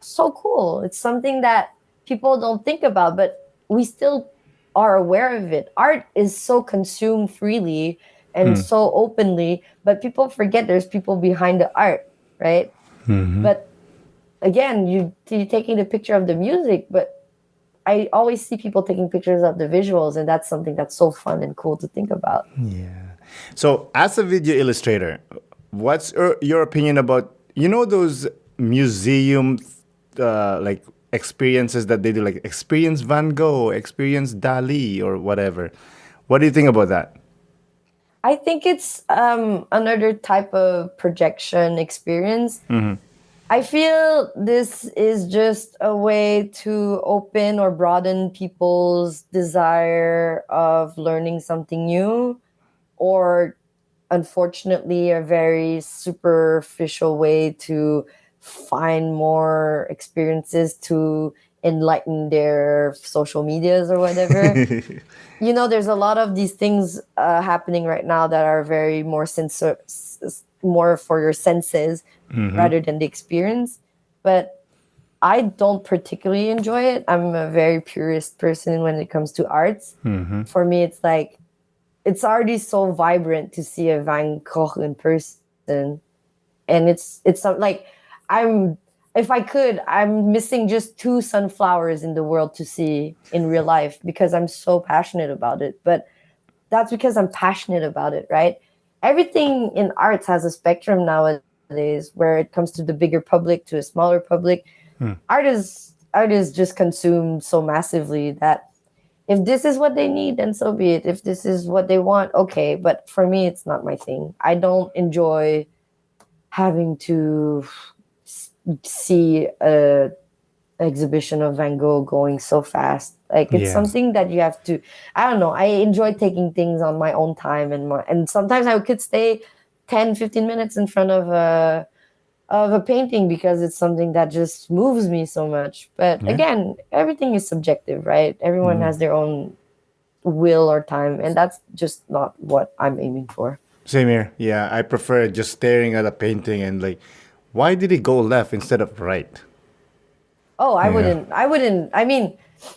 so cool. It's something that people don't think about, but we still are aware of it. Art is so consumed freely and so openly, but people forget there's people behind the art, right? But again, you're taking the picture of the music, but I always see people taking pictures of the visuals, and that's something that's so fun and cool to think about. Yeah. So, as a video illustrator, what's your opinion about those museum like experiences that they do, like experience Van Gogh, experience Dali, or whatever? What do you think about that? I think it's another type of projection experience. I feel this is just a way to open or broaden people's desire of learning something new, or unfortunately, a very superficial way to find more experiences to enlighten their social medias or whatever. There's a lot of these things happening right now that are very more for your senses rather than the experience. But I don't particularly enjoy it. I'm a very purist person when it comes to arts. For me, it's like it's already so vibrant to see a Van Gogh in person, and it's like I'm if I could, I'm missing just two sunflowers in the world to see in real life because I'm so passionate about it. But that's because I'm passionate about it, right? Everything in arts has a spectrum nowadays where it comes to the bigger public, to a smaller public. Art is just consumed so massively that if this is what they need, then so be it. If this is what they want, okay. But for me, it's not my thing. I don't enjoy having to see a exhibition of Van Gogh going so fast. Like it's Yeah. something that you have to. I don't know. I enjoy taking things on my own time, and sometimes I could stay 10, 15 minutes in front of a painting because it's something that just moves me so much. But Yeah. again, everything is subjective, right? Everyone has their own will or time, and that's just not what I'm aiming for. Same here. Yeah, I prefer just staring at a painting and like, why did it go left instead of right? Oh, I Yeah. wouldn't. I wouldn't. I mean,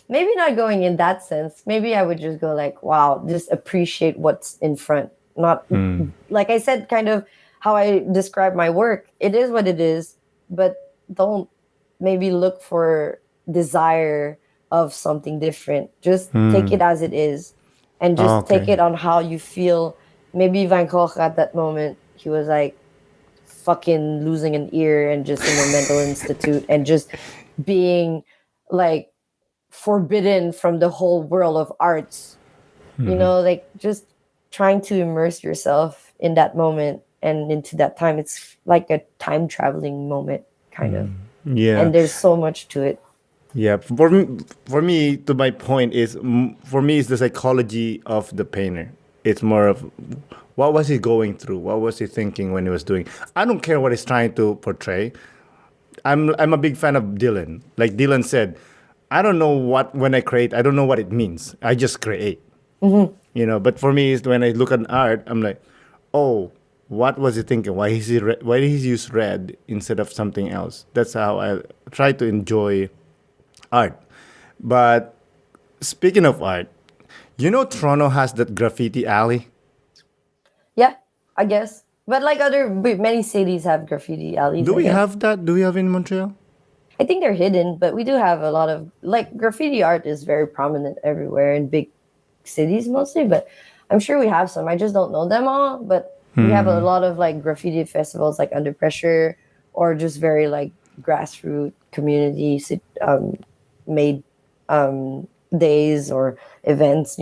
maybe not going in that sense. Maybe I would just go like, wow, just appreciate what's in front. Not like I said, kind of how I describe my work. It is what it is, but don't maybe look for desire of something different. Just take it as it is and just take Okay. it on how you feel. Maybe Van Gogh at that moment, he was like, fucking losing an ear and just in a mental institute and just being like forbidden from the whole world of arts, like just trying to immerse yourself in that moment and into that time. It's like a time traveling moment, kind of. Yeah. And there's so much to it. Yeah. For me, to my point is, for me, it's the psychology of the painter. It's more of what was he going through? What was he thinking when he was doing? I don't care what he's trying to portray. I'm a big fan of Dylan. Like Dylan said, I don't know what when I create, I don't know what it means. I just create. But for me, is when I look at art, I'm like, oh, what was he thinking? Why did he use red instead of something else? That's how I try to enjoy art. But speaking of art, Toronto has that graffiti alley. Yeah, I guess. But like many cities have graffiti alleys, Do I we guess. have that? Do we have in Montreal? I think they're hidden, but we do have a lot of like graffiti art is very prominent everywhere in big cities mostly, but I'm sure we have some. I just don't know them all, but we have a lot of like graffiti festivals like Under Pressure or just very like grassroots community made days or events.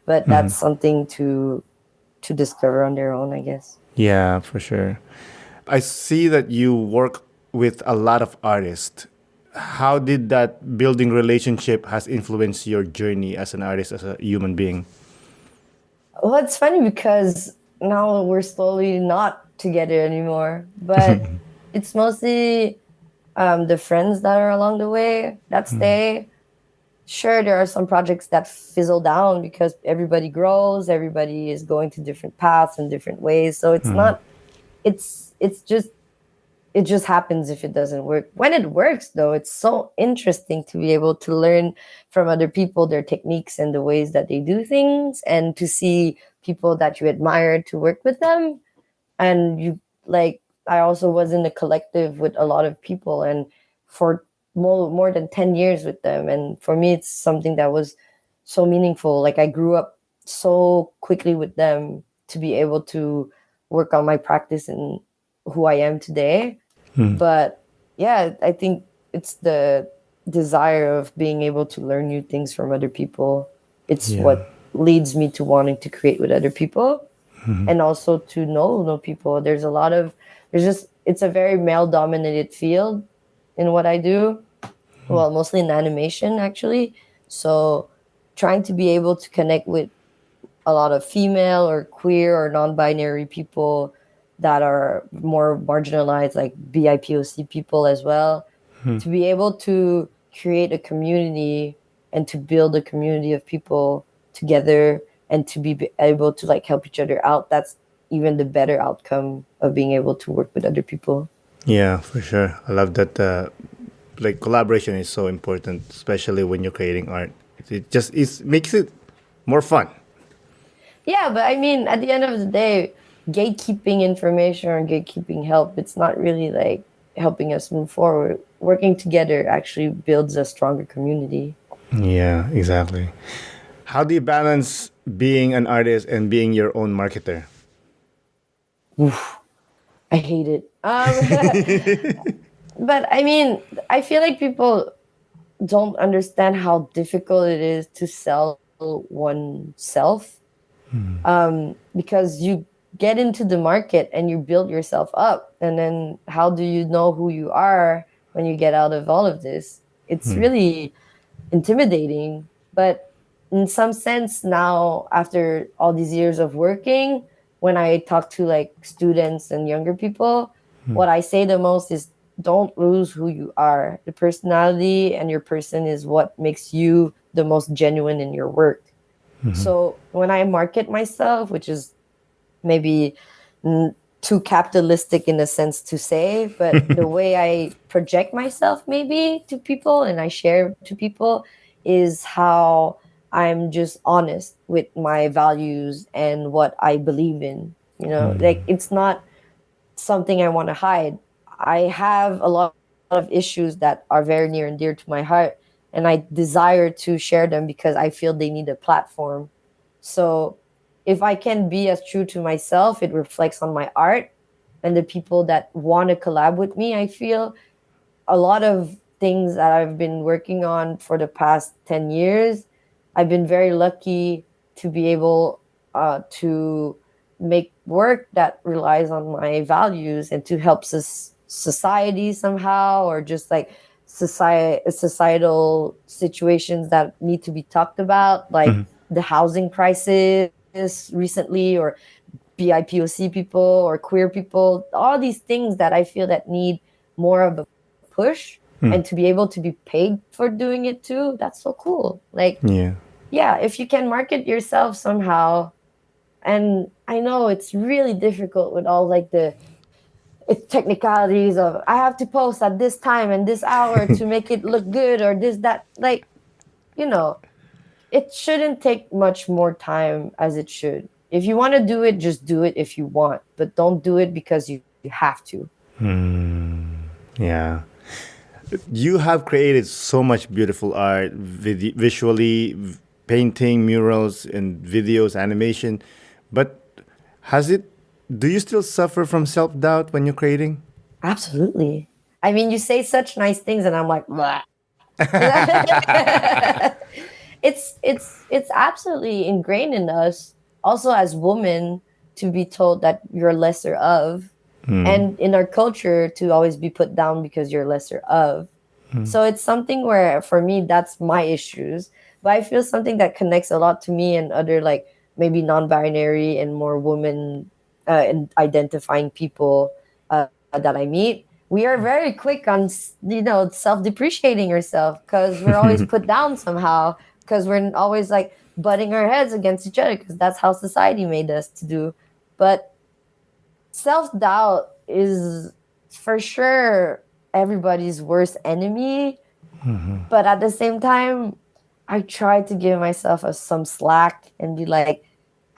But that's something to discover on their own, I guess. Yeah, for sure. I see that you work with a lot of artists. How did that building relationship has influenced your journey as an artist, as a human being? Well, it's funny because now we're slowly not together anymore, but it's mostly the friends that are along the way that stay. Sure, there are some projects that fizzle down because everybody grows, everybody is going to different paths and different ways. So it's not, it's just, it just happens if it doesn't work. When it works, though, it's so interesting to be able to learn from other people, their techniques and the ways that they do things, and to see people that you admire to work with them. And you like, I also was in a collective with a lot of people, and for more than 10 years with them. And for me, it's something that was so meaningful. Like, I grew up so quickly with them to be able to work on my practice and who I am today. But yeah, I think it's the desire of being able to learn new things from other people. It's Yeah. what leads me to wanting to create with other people and also to know people. It's a very male dominated field in what I do. Well, mostly in animation actually. So trying to be able to connect with a lot of female or queer or non-binary people that are more marginalized, like BIPOC people as well, to be able to create a community and to build a community of people together and to be able to like help each other out. That's even the better outcome of being able to work with other people. Yeah, for sure. I love that. Like collaboration is so important, especially when you're creating art. It makes it more fun. Yeah, but I mean, at the end of the day, gatekeeping information or gatekeeping help, it's not really like helping us move forward. Working together actually builds a stronger community. Yeah, exactly. How do you balance being an artist and being your own marketer? Oof, I hate it. But I mean, I feel like people don't understand how difficult it is to sell oneself, because you get into the market and you build yourself up, and then how do you know who you are when you get out of all of this? It's really intimidating. But in some sense, now after all these years of working, when I talk to like students and younger people, what I say the most is don't lose who you are. The personality and your person is what makes you the most genuine in your work. So when I market myself, which is maybe too capitalistic in a sense to say, but the way I project myself maybe to people and I share to people is how I'm just honest with my values and what I believe in. Like it's not something I want to hide. I have a lot of issues that are very near and dear to my heart, and I desire to share them because I feel they need a platform. So if I can be as true to myself, it reflects on my art and the people that want to collab with me. I feel a lot of things that I've been working on for the past 10 years, I've been very lucky to be able to make work that relies on my values and to help society somehow, or just like societal situations that need to be talked about, like the housing crisis recently, or BIPOC people or queer people, all these things that I feel that need more of a push, and to be able to be paid for doing it too, that's so cool. Like, Yeah. yeah, if you can market yourself somehow, and I know it's really difficult with all like the it's technicalities of I have to post at this time and this hour to make it look good or this that, like, you know it shouldn't take much more time as it should. If you want to do it, just do it if you want, but don't do it because you have to. Yeah. You have created so much beautiful art, visually, painting, murals, and videos, animation. But has it? Do you still suffer from self doubt when you're creating? Absolutely. I mean, you say such nice things, and I'm like, "Blah." It's absolutely ingrained in us, also as women, to be told that you're lesser of, and in our culture to always be put down because you're lesser of. So it's something where for me that's my issues, but I feel something that connects a lot to me and other like maybe non-binary and more women and identifying people that I meet. We are very quick on self-depreciating ourselves because we're always put down somehow, because we're always like butting our heads against each other because that's how society made us to do. But self-doubt is for sure everybody's worst enemy, but at the same time I try to give myself some slack and be like,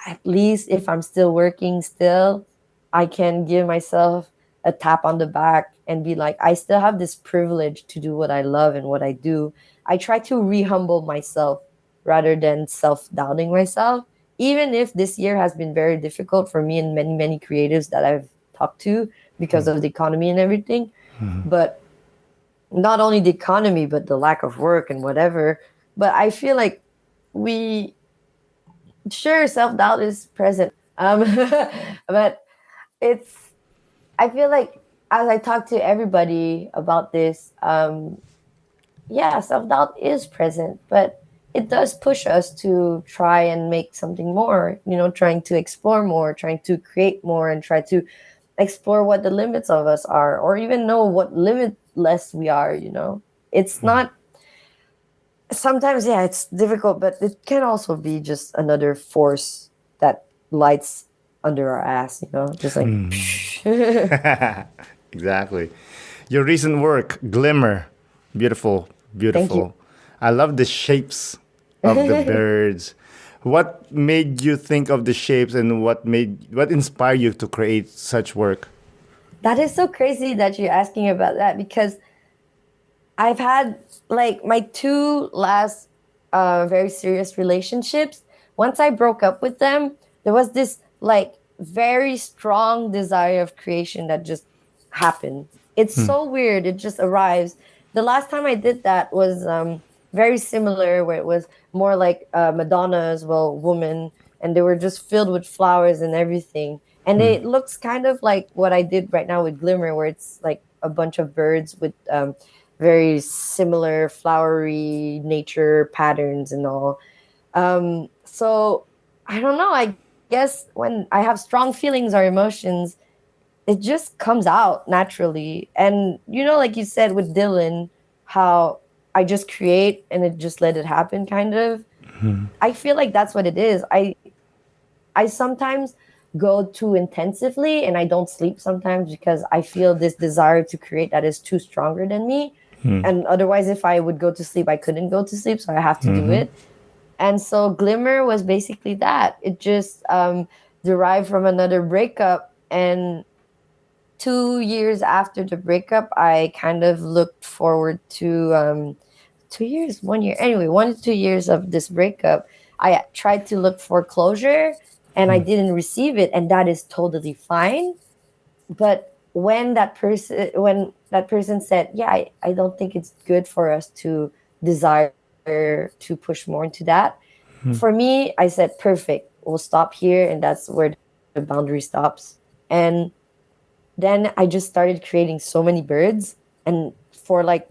at least if I'm still working still, I can give myself a tap on the back and be like, I still have this privilege to do what I love and what I do. I try to re-humble myself rather than self-doubting myself, even if this year has been very difficult for me and many many creatives that I've talked to because of the economy and everything. But not only the economy but the lack of work and whatever. But I feel like we sure self-doubt is present, but it's I feel like as I talk to everybody about this, yeah, self-doubt is present, but it does push us to try and make something more, trying to explore more, trying to create more, and try to explore what the limits of us are, or even know what limitless we are. It's not sometimes, yeah, it's difficult, but it can also be just another force that lights under our ass, just like Exactly. Your recent work, Glimmer, beautiful, thank you. beautiful. I love the shapes of the birds. What made you think of the shapes, and what inspired you to create such work? That is so crazy that you're asking about that because I've had like my two last very serious relationships. Once I broke up with them, there was this like very strong desire of creation that just happened. It's so weird. It just arrives. The last time I did that was very similar, where it was more like Madonna as well, woman, and they were just filled with flowers and everything. And it looks kind of like what I did right now with Glimmer, where it's like a bunch of birds with very similar flowery nature patterns and all. So I don't know. I guess when I have strong feelings or emotions, it just comes out naturally. And like you said with Dylan, how I just create and it just let it happen, kind of. I feel like that's what it is. I sometimes go too intensively and I don't sleep sometimes because I feel this desire to create that is too stronger than me. And otherwise, if I would go to sleep, I couldn't go to sleep. So I have to do Mm-hmm. it. And so Glimmer was basically that. It just derived from another breakup. And 2 years after the breakup, I kind of looked forward to 2 years, 1 year, anyway, 1 to 2 years of this breakup. I tried to look for closure and I didn't receive it, and that is totally fine. But when that person said, yeah, I don't think it's good for us to desire to push more into that, for me, I said, perfect, we'll stop here, and that's where the boundary stops. And then I just started creating so many birds, and for like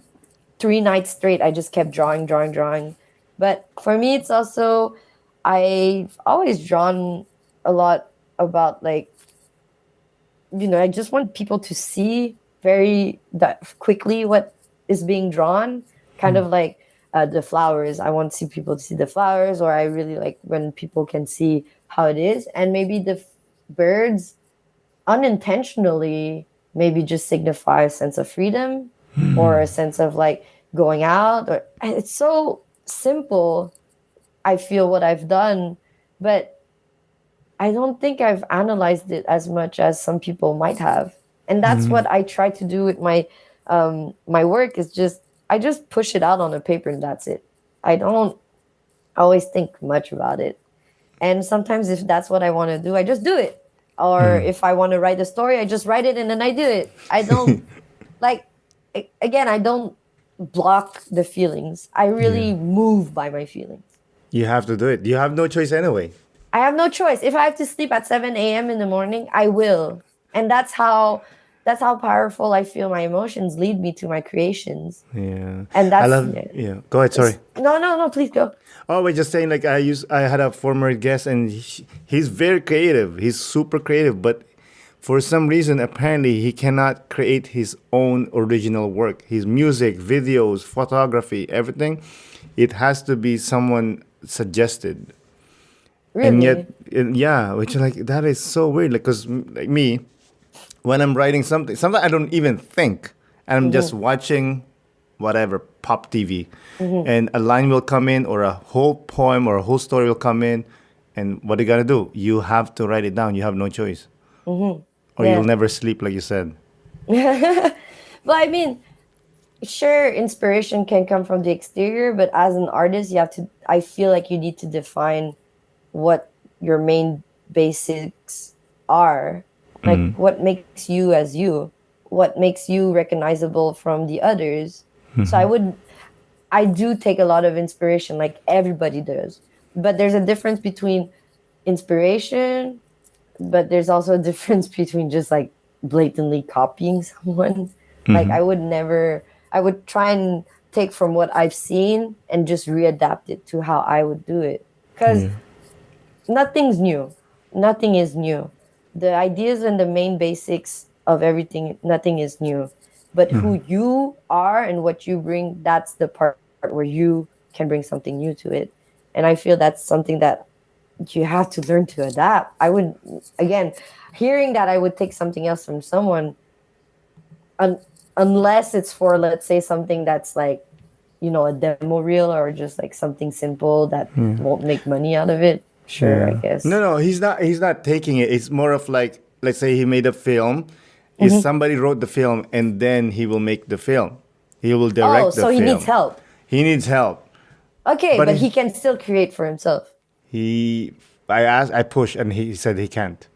3 nights straight I just kept drawing, drawing, drawing. But for me, it's also, I've always drawn a lot about like, I just want people to see very that quickly what is being drawn, kind of like the flowers. I want to see people to see the flowers, or I really like when people can see how it is. And maybe the birds unintentionally maybe just signify a sense of freedom or a sense of like going out, or it's so simple. I feel what I've done, but I don't think I've analyzed it as much as some people might have. And that's what I try to do with my work, is just I just push it out on a paper and that's it. I don't always think much about it. And sometimes if that's what I want to do, I just do it. Or if I want to write a story, I just write it and then I do it. I don't like again, I don't block the feelings. I Yeah. really move by my feelings. You have to do it. You have no choice anyway. I have no choice. If I have to sleep at 7 a.m. in the morning, I will. And that's how powerful I feel my emotions lead me to my creations. Yeah. And I that's, love, yeah. yeah. Go ahead, sorry. No, no, no, please go. Oh, we're just saying, like, I had a former guest, and he's very creative. He's super creative, but for some reason, apparently, he cannot create his own original work. His music, videos, photography, everything, it has to be someone suggested. And yet, Really? yeah, which, like, that is so weird. Like, because like me, when I'm writing something, sometimes I don't even think, and I'm just Mm-hmm. watching whatever pop TV, Mm-hmm. and a line will come in, or a whole poem or a whole story will come in, and what you gotta do? You have to write it down. You have no choice, Mm-hmm. or you'll Yeah. never sleep, like you said. Well, I mean, sure, inspiration can come from the exterior, but as an artist, I feel like you need to define what your main basics are. Like what makes you as you, what makes you recognizable from the others. So I do take a lot of inspiration, like everybody does. But there's a difference between inspiration, but there's also a difference between just like blatantly copying someone. Like I would try and take from what I've seen and just readapt it to how I would do it. Because Yeah. nothing's new. Nothing is new. The ideas and the main basics of everything, nothing is new. But who you are and what you bring, that's the part where you can bring something new to it. And I feel that's something that you have to learn to adapt. I would, again, hearing that I would take something else from someone, un- unless it's for, let's say, something that's like, a demo reel or just like something simple that won't make money out of it. Sure, I Yeah. No, guess. no, he's not. He's not taking it. It's more of like, let's say he made a film, is somebody wrote the film and then he will make the film. He will Oh, direct the so he needs film. help. He needs help. Okay, But but he can still create for himself. he I asked, I pushed, and he said he can't.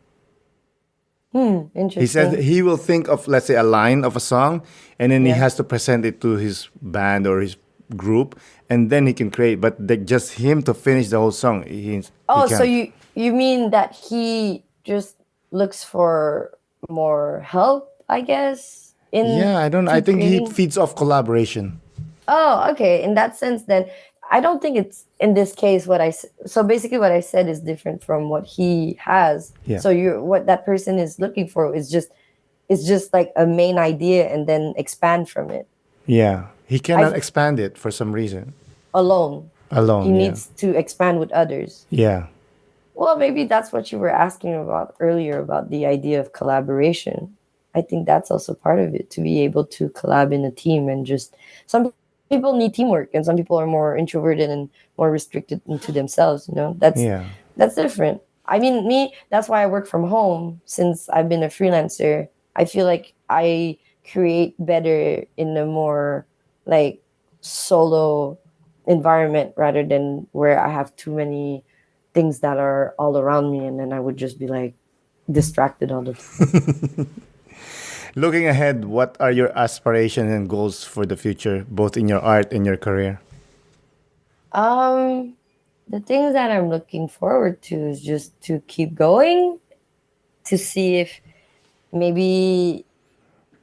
He said Interesting. he will think of, let's say, a line of a song, and then he Yeah. has to present it to his band or his group, and then he can create. But just him to finish the whole song, he Oh, so can't. you mean that he just looks for more help, I guess, in Yeah, I don't. I to think he creating? feeds off collaboration. Oh, okay. In that sense, then I don't think it's in this case what so basically what I said is different from what he has. Yeah, So you what that person is looking for is just like a main idea and then expand from it. yeah. He cannot I expand it for some reason alone. He alone. Yeah, needs to expand with others. yeah. Well, maybe that's what you were asking about earlier about the idea of collaboration. I think that's also part of it to be able to collab in a team and just some people need teamwork and some people are more introverted and more restricted into themselves, you know. Yeah. That's different. I mean, me, that's why I work from home since I've been a freelancer. I feel like I create better in a more like solo environment rather than where I have too many things that are all around me and then I would just be like distracted all the time. Looking ahead, what are your aspirations and goals for the future, both in your art and your career? Um the things that I'm looking forward to is just to keep going, to see if maybe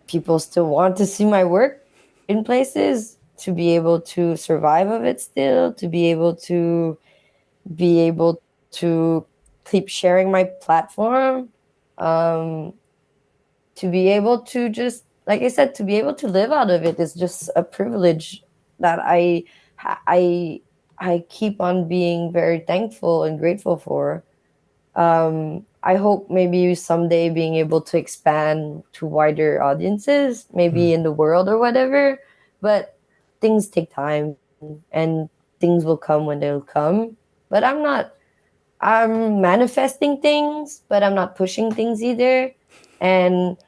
people still want to see my work in places, to be able to survive of it still, to be able to keep sharing my platform, um, to be able to just, like I said, to be able to live out of it is just a privilege that I I keep on being very thankful and grateful for. I hope maybe someday being able to expand to wider audiences, maybe in the world or whatever. But things take time and things will come when they'll come. But I'm manifesting things, but I'm not pushing things either. And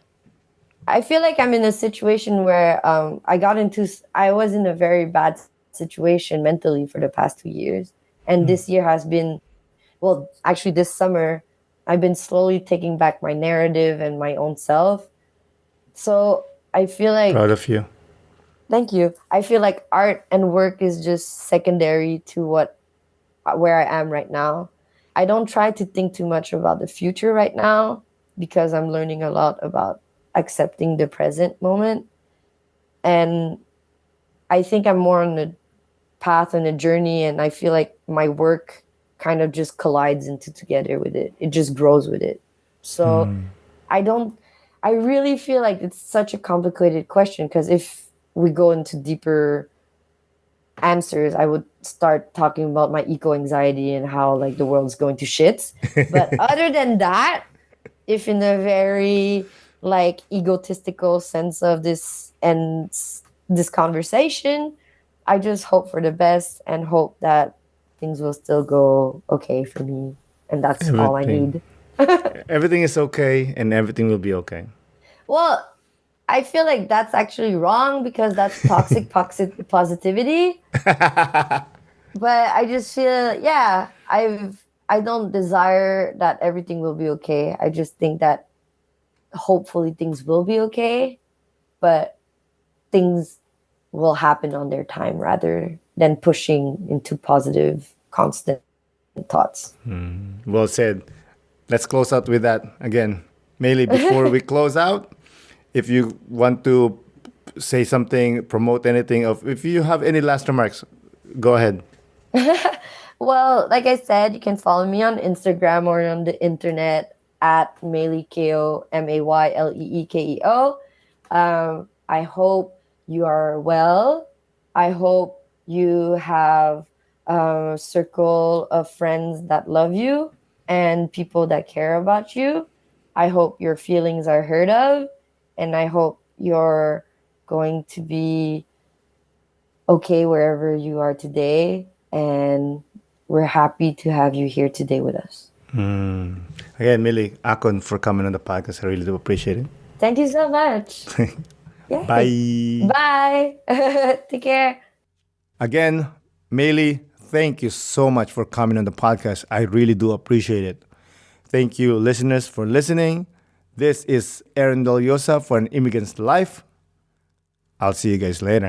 I feel like I'm in a situation where I was in a very bad situation mentally for the past 2 years. And this year has been, well, actually, this summer, I've been slowly taking back my narrative and my own self. So I feel Proud like, of you. thank you. I feel like art and work is just secondary to where I am right now. I don't try to think too much about the future right now because I'm learning a lot about accepting the present moment. And I think I'm more on the path and a journey, and I feel like my work kind of just collides into together with it. It just grows with it. So I don't I really feel like it's such a complicated question because if we go into deeper answers, I would start talking about my eco anxiety and how like the world's going to shit. But other than that, if in a very like egotistical sense of this conversation, I just hope for the best and hope that things will still go okay for me, and that's all I Everything. need. Everything is okay, and everything will be okay. Well, I feel like that's actually wrong because that's toxic positivity. But I just feel, yeah, I don't desire that everything will be okay. I just think that hopefully things will be okay, but things will happen on their time rather than pushing into positive, constant thoughts. Well said. Let's close out with that again. Maylee, before we close out, if you want to say something, promote anything, of if you have any last remarks, go ahead. Well, like I said, you can follow me on Instagram or on the internet at Maylee Keo, Mayleekeo. I hope you are well. I hope you have a circle of friends that love you and people that care about you. I hope your feelings are heard of, and I hope you're going to be okay wherever you are today. And we're happy to have you here today with us. Again, Millie, Akon, for coming on the podcast. I really do appreciate it. Thank you so much. Yay. Bye. Bye. Take care. Again, Maylee, thank you so much for coming on the podcast. I really do appreciate it. Thank you, listeners, for listening. This is Aaron Doliosa for An Immigrant's Life. I'll see you guys later.